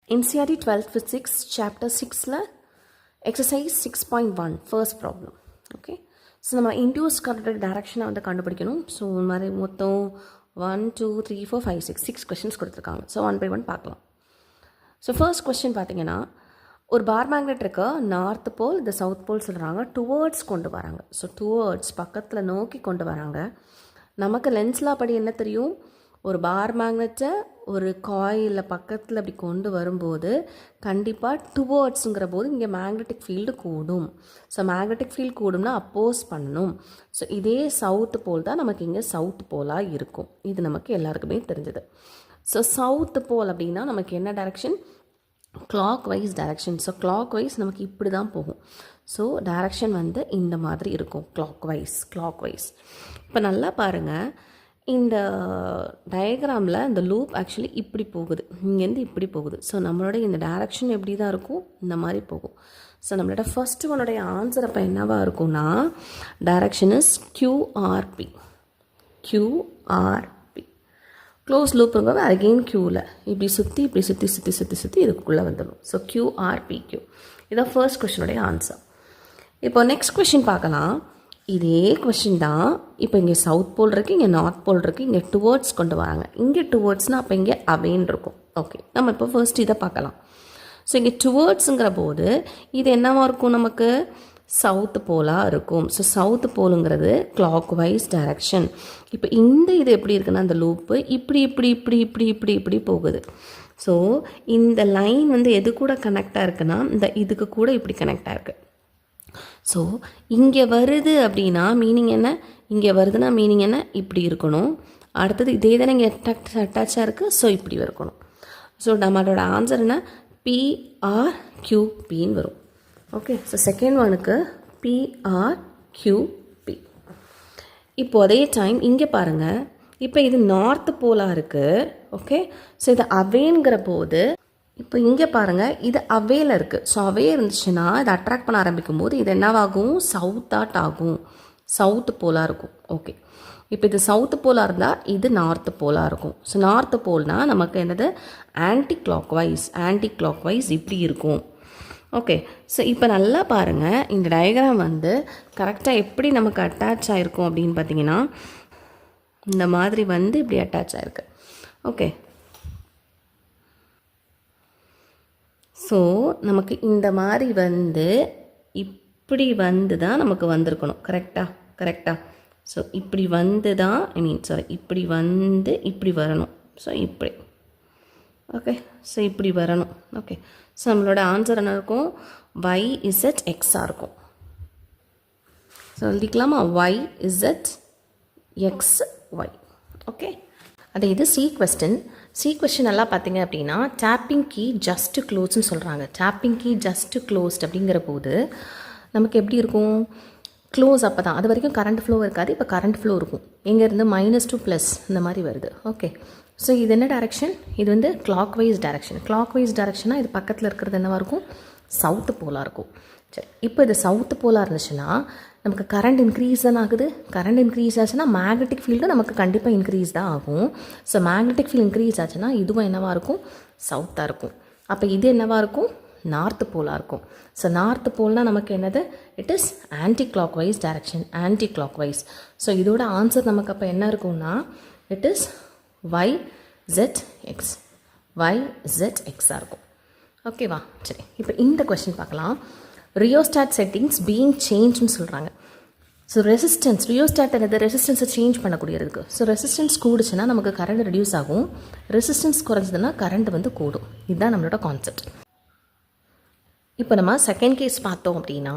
NCERT 12th Physics Chapter 6ல Exercise 6.1 First Problem. Okay. So நம்ம induce current டைரக்ஷனை வந்து கண்டுபிடிக்கணும். So இந்த மாதிரி மொத்தம் 1 2 3 4 5 6 கொஷின்ஸ் கொடுத்துருக்காங்க. ஸோ 1 by 1 பார்க்கலாம். ஸோ ஃபர்ஸ்ட் கொஸ்டின் பார்த்தீங்கன்னா, ஒரு பார் மேக்னெட் இருக்கு, நார்த் போல் இந்த சவுத் போல் சொல்கிறாங்க, டுவர்ட்ஸ் கொண்டு வராங்க. ஸோ டுவர்ட்ஸ் பக்கத்தில் நோக்கி கொண்டு வராங்க. நமக்கு லென்ஸ்லாம் படி என்ன தெரியும், ஒரு பார் மேக்னெட்டை ஒரு காயிலில் பக்கத்தில் அப்படி கொண்டு வரும்போது கண்டிப்பாக டுவர்ட்ஸுங்கிற போது இங்கே மேக்னெட்டிக் ஃபீல்டு கூடும். ஸோ மேக்னெட்டிக் ஃபீல்டு கூடும்னா அப்போஸ் பண்ணணும். ஸோ இதே சவுத் போல் தான் நமக்கு இங்கே சவுத் போலாக இருக்கும். இது நமக்கு எல்லாருக்குமே தெரிஞ்சது. ஸோ சவுத் போல் அப்படின்னா நமக்கு என்ன direction, clock wise direction. So clockwise நமக்கு இப்படி தான் போகும். ஸோ டைரக்ஷன் வந்து இந்த மாதிரி இருக்கும், கிளாக் வைஸ். இப்போ நல்லா பாருங்கள், இந்த டயக்ராமில் இந்த லூப் ஆக்சுவலி இப்படி போகுது, இங்கேருந்து இப்படி போகுது. ஸோ நம்மளோட இந்த டைரக்ஷன் எப்படி தான் இருக்கும், இந்த மாதிரி போகும். ஸோ நம்மளோட ஃபஸ்ட்டு ஒன்னுடைய ஆன்சர் அப்போ என்னவாக இருக்கும்னா, டைரக்ஷன் இஸ் QRP. க்ளோஸ் லூப்புங்கிறது அகெயின் க்யூவில் இப்படி சுற்றி இதுக்குள்ளே வந்துடும். ஸோ QRPQ இதான் ஃபர்ஸ்ட் கொஷினுடைய ஆன்சர். இப்போ நெக்ஸ்ட் கொஷின் பார்க்கலாம். இதே கொஷின் தான். இப்போ இங்கே சவுத் போல் இருக்குது, இங்கே நார்த் போல் இருக்குது, இங்கே டுவர்ட்ஸ் கொண்டு வராங்க. இங்கே டுவர்ட்ஸ்னால் அப்போ இங்கே அவேன் இருக்கும். ஓகே, நம்ம இப்போ ஃபர்ஸ்ட் இதை பார்க்கலாம். ஸோ இங்கே டுவர்ட்ஸுங்கிற போது இது என்னவாக இருக்கும், நமக்கு சவுத் போலாக இருக்கும். ஸோ சவுத் போலுங்கிறது கிளாக் வைஸ் டைரக்ஷன். இப்போ இந்த இது எப்படி இருக்குன்னா, அந்த லூப்பு இப்படி போகுது. ஸோ இந்த லைன் வந்து எது கூட கனெக்டாக இருக்குன்னா, இந்த இதுக்கு கூட இப்படி கனெக்டாக இருக்குது. ஸோ இங்கே வருது அப்படின்னா மீனிங் என்ன, இங்கே வருதுன்னா மீனிங் என்ன, இப்படி இருக்கணும். அடுத்தது இதே தானே இங்கே அட்டாச்சாக இருக்குது, ஸோ இப்படி இருக்கணும். ஸோ நம்மளோட ஆன்சர் என்ன, PRQPன்னு வரும். ஓகே, ஸோ செகண்ட் ஒனுக்கு PRQP. இப்போ அதே டைம் இங்கே பாருங்கள், இப்போ இது நார்த் போலாக இருக்குது. ஓகே, ஸோ இது அவேங்கிற போது இப்போ இங்கே பாருங்கள், இது அவேல இருக்குது. ஸோ அவே இருந்துச்சுன்னா இதை அட்ராக்ட் பண்ண ஆரம்பிக்கும் போது இது என்னவாகும், சவுத்தாட் ஆகும், சவுத்து போலாக இருக்கும். ஓகே, இப்போ இது சவுத்து போலாக இருந்தால் இது நார்த்து போலாக இருக்கும். ஸோ நார்த்து போல்னால் நமக்கு என்னது, ஆன்டி கிளாக் வைஸ் இப்படி இருக்கும். ஓகே, ஸோ இப்போ நல்லா பாருங்கள், இந்த டயக்ராம் வந்து கரெக்டாக எப்படி நமக்கு அட்டாச் ஆகிருக்கும் அப்படின்னு பார்த்தீங்கன்னா, இந்த மாதிரி வந்து இப்படி அட்டாச் ஆகிருக்கு. ஓகே, ஸோ நமக்கு இந்த மாதிரி வந்து இப்படி வந்து தான் நமக்கு வந்திருக்கணும். கரெக்டாக. ஸோ இப்படி வந்து தான் இப்படி வந்து இப்படி வரணும். ஸோ இப்படி. ஓகே, ஸோ இப்படி வரணும். ஓகே, ஸோ நம்மளோட ஆன்சர் என்ன இருக்கும், YZXஆக இருக்கும். So எழுதிக்கலாமா, YZXY. ஓகே, அது இது சி கொஸ்டின் நல்லா பார்த்தீங்க அப்படின்னா, டேப்பிங் கீ ஜஸ்ட் க்ளோஸ்ன்னு சொல்கிறாங்க. டேப்பிங் கீ ஜஸ்ட் க்ளோஸ்ட் அப்படிங்கிற போது நமக்கு எப்படி இருக்கும், க்ளோஸ் அப்போ தான், அது வரைக்கும் கரண்ட் ஃப்ளோ இருக்காது. இப்போ கரண்ட் ஃப்ளோ இருக்கும், எங்கேருந்து -to + இந்த மாதிரி வருது. ஓகே, ஸோ இது என்ன டைரக்ஷன், இது வந்து கிளாக் வைஸ் டைரக்ஷனாக இது பக்கத்தில் இருக்கிறது என்னவாக இருக்கும், சவுத்து போலாக இருக்கும். சரி, இப்போ இது சவுத்து போலாக இருந்துச்சுன்னா நமக்கு கரண்ட் இன்க்ரீஸ் தான் ஆகுது. கரண்ட் இன்க்ரீஸ் ஆச்சுன்னா மேக்னெட்டிக் ஃபீல்டு நமக்கு கண்டிப்பாக இன்க்ரீஸ் தான் ஆகும். ஸோ மேக்னெட்டிக் ஃபீல்டு இன்க்ரீஸ் ஆச்சுன்னா இதுவும் என்னவாக இருக்கும், சவுத்தாக இருக்கும். அப்போ இது என்னவாக இருக்கும், நார்த்து போலாக இருக்கும். ஸோ நார்த்து போல்னால் நமக்கு என்னது, it is anti clock wise direction, so இதோட ஆன்சர் நமக்கு அப்போ என்ன இருக்கும்னா, இட் இஸ் YZXஆக இருக்கும். ஓகேவா, சரி, இப்போ இந்த கொஸ்டின் பார்க்கலாம். ரியோஸ்டாட் செட்டிங்ஸ் பீயிங் சேஞ்ச்னு சொல்கிறாங்க. ஸோ ரியோஸ்டாட் என்னது, ரெசிஸ்டன்ஸை சேஞ்ச் பண்ணக்கூடியதுக்கு. ஸோ ரெசிஸ்டன்ஸ் கூடுச்சுன்னா நமக்கு கரண்ட் ரெடியூஸ் ஆகும், ரெசிஸ்டன்ஸ் குறைஞ்சதுன்னா கரண்ட் வந்து கூடும். இதுதான் நம்மளோட கான்செப்ட். இப்போ நம்ம செகண்ட் கேஸ் பார்த்தோம் அப்படின்னா,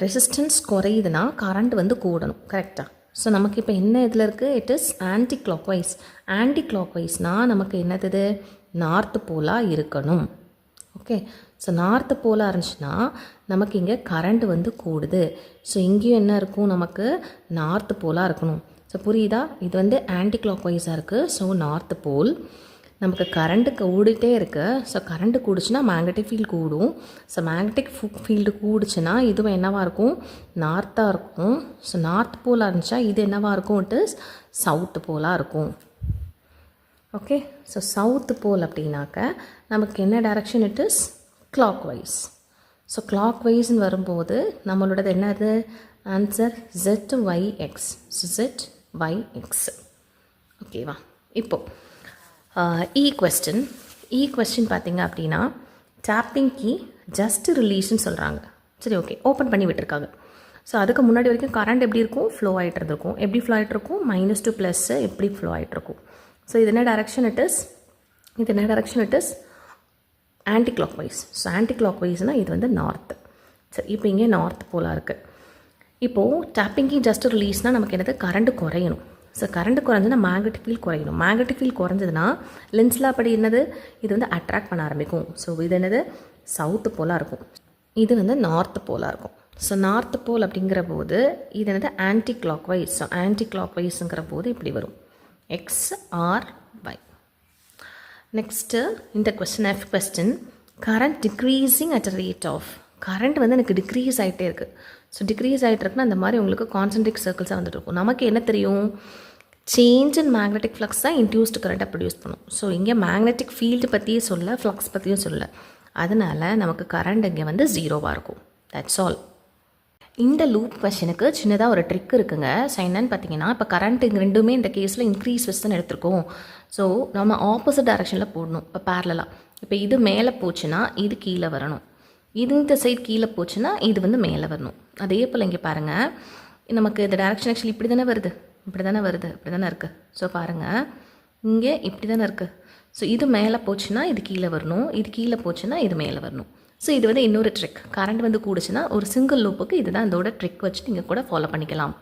ரெசிஸ்டன்ஸ் குறையுதுன்னா கரண்ட் வந்து கூடணும். கரெக்டாக. ஸோ நமக்கு இப்போ என்ன இதில் இருக்குது, இட் இஸ் ஆன்டி கிளாக் வைஸ்னால் நமக்கு என்னது, நார்த்து போலாக இருக்கணும். ஓகே, ஸோ நார்த்து போலாக இருந்துச்சுன்னா நமக்கு இங்கே கரண்ட் வந்து கூடுது. ஸோ இங்கேயும் என்ன இருக்கும், நமக்கு நார்த்து போலாக இருக்கணும். ஸோ புரியுதா, இது வந்து ஆன்டி கிளாக் வைஸாக இருக்குது. ஸோ நார்த்து போல் நமக்கு கரண்ட்டு கூடிட்டே இருக்குது. ஸோ கரண்ட்டு கூடுச்சுன்னா மேக்னெட்டிக் ஃபீல்டு கூடும். ஸோ மேக்னெட்டிக் ஃபீல்டு கூடுச்சுன்னா இதுவும் என்னவாக இருக்கும், நார்த்தாக இருக்கும். ஸோ நார்த் போலாக இருந்துச்சா இது என்னவாக இருக்கும், இட் இஸ் சவுத்து போலாக இருக்கும். ஓகே, ஸோ சவுத்து போல் அப்படின்னாக்க நமக்கு என்ன direction it is clock wise. So கிளாக் வைஸ்ன்னு வரும்போது நம்மளோடது என்னது ஆன்சர் ZYX. So ZYX. ஓகேவா? இப்போது இ கொஸ்டின் பார்த்தீங்க அப்படின்னா டேப்பிங் கீ ஜஸ்ட் ரிலீஸ்ன்னு சொல்கிறாங்க. சரி, ஓகே, ஓப்பன் பண்ணி விட்டுருக்காங்க. ஸோ அதுக்கு முன்னாடி வரைக்கும் கரண்ட் எப்படி இருக்கும், ஃப்ளோ ஆகிட்டு இருந்திருக்கும். எப்படி ஃப்ளோ ஆகிட்ருக்கும், -to + எப்படி ஃப்ளோ ஆகிட்ருக்கும். ஸோ இது என்ன direction it is anti clock wise. So ஆன்டி கிளாக் வைஸ்னால் இது வந்து நார்த்து. சரி, இப்போ இங்கே நார்த் போலாக இருக்குது. இப்போது டேப்பிங்கி ஜஸ்ட் ரிலீஸ்னால் நமக்கு என்னது கரண்ட் குறையணும். ஸோ கரண்ட் குறைஞ்சுன்னா மேக்னெட்டிக் ஃபீல்ட் குறையணும். மேக்னெட்டிக் ஃபீல்ட் குறைஞ்சதுன்னா லென்ஸில் அப்படி என்னது இது வந்து அட்ராக்ட் பண்ண ஆரம்பிக்கும். ஸோ இது என்னது சவுத்து போலாக இருக்கும், இது வந்து நார்த்து போலாக இருக்கும். ஸோ நார்த் போல் அப்படிங்கிற போது இது என்னது ஆன்டி கிளாக் வைஸ். ஸோ ஆன்டி கிளாக் வைஸுங்கிற போது இப்படி வரும் XRY. நெக்ஸ்ட்டு இந்த question current decreasing at a rate of. Current வந்து எனக்கு டிக்ரீஸ் ஆகிட்டே இருக்குது. ஸோ டிக்ரீஸ் ஆகிட்டு இருக்குன்னா அந்த மாதிரி உங்களுக்கு கான்சென்ட்ரிக் சர்க்கிள்ஸாக வந்துட்டு இருக்கும். நமக்கு என்ன தெரியும், சேஞ்ச் இன் மேக்னெட்டிக் ஃப்ளக்ஸ் தான் இன்டியூஸ்டு கரண்ட்டை ப்ரொடியூஸ் பண்ணும். ஸோ இங்கே மேக்னெட்டிக் ஃபீல்டு பற்றியும் சொல்ல, ஃப்ளக்ஸ் பற்றியும் சொல்ல, அதனால் நமக்கு கரண்ட் இங்கே வந்து 0வாக இருக்கும். That's all. இந்த லூப் கொஷனுக்கு சின்னதாக ஒரு ட்ரிக் இருக்குங்க. ஸோ என்னன்னு பார்த்தீங்கன்னா, இப்போ கரண்ட் இங்கே ரெண்டுமே இந்த கேஸில் இன்க்ரீஸ் தான் எடுத்திருக்கோம். ஸோ நம்ம ஆப்போசிட் டைரக்ஷனில் போடணும். இப்போ பேரலாக இப்போ இது மேலே போச்சுன்னா இது கீழே வரணும், இது இந்த சைடு கீழே போச்சுன்னா இது வந்து மேலே வரணும். அதே போல் இங்கே பாருங்கள், நமக்கு இந்த டைரக்ஷன் ஆக்சுவலி இப்படி தானே வருது, இப்படி தானே இருக்குது. ஸோ பாருங்கள், இங்கே இப்படி தானே இருக்குது. ஸோ இது மேலே போச்சுன்னா இது கீழே வரணும், இது கீழே போச்சுன்னா இது மேலே வரணும். ஸோ இது வந்து இன்னொரு ட்ரிக். கரண்ட் வந்து கூடுச்சுன்னா ஒரு சிங்கிள் லூப்புக்கு இதுதான் இதோட ட்ரிக் வச்சு நீங்கள் கூட ஃபாலோ பண்ணிக்கலாம்.